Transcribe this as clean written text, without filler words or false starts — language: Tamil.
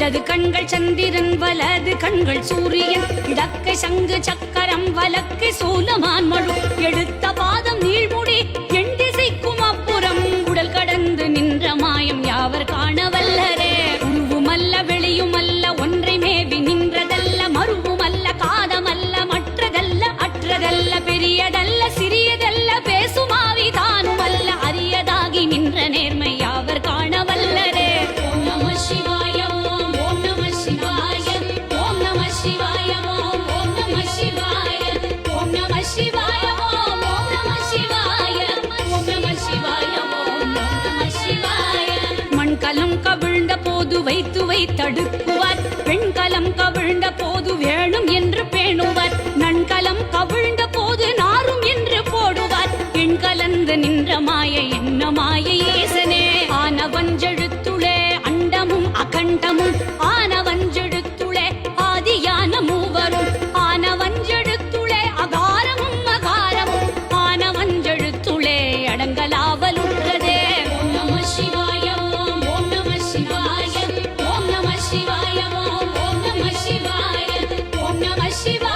இடது கண்கள் சந்திரன் வலது கண்கள் சூரியன் இடக்கை சங்கு சக்கரம் வலக்கை சூலமான் மழு எடுத்த பாதம் நீழ்முடி எண் திசைக்கும் அப்புறம் உடல் கடந்து நின்ற மாயம் யாவர் காணவல்லரே உருவுமல்ல வெளியுமல்ல ஒன்றை மேவி நின்றதல்ல மருவுமல்ல காதமல்ல மற்றதல்ல அற்றதல்ல பெரியதல்ல சிறியதல்ல பேசுமாவி தானுமல்ல அரியதாகி நின்ற நேர்மை யாவர் காணவல்லரே ஓம் நம சிவாய ஓம் ஓம் நம சிவாய ஓம் நம சிவாய ஓம் ஓம் நம சிவாய ஓம் நம சிவாய ஓம் ஓம் நம சிவாய ஓம் நம சிவாய ஓம் ஓம் நம சிவாய மண்கலம் கவிழ்ந்த போது வைத்து வைத்தடுக்குவார் பெண்கலம் கவிழ்ந்த போது வேணும் என்று பேணுவார் நன்கலம் கவிழ்ந்த போது நாரும் என்று போடுவார் எண் கலந்து நின்ற மாய என்ன மாய ஈசனே ஆனவஞ்செழுத்துளே அண்டமும் அகண்டமும் ஆனவஞ்செழுத்துளே ஆதியான மூவரும் ஆனவஞ்செழுத்துளே அகாரமும் அகாரமும் ஆனவஞ்செழுத்துளே அடங்கலாவலுற்றதே ஓம் நம சிவாய ஓம் ஓம் நம சிவாய ஓம் நம சிவாய ஓம் ஓம் நம சிவாய ஓம் நம சிவாய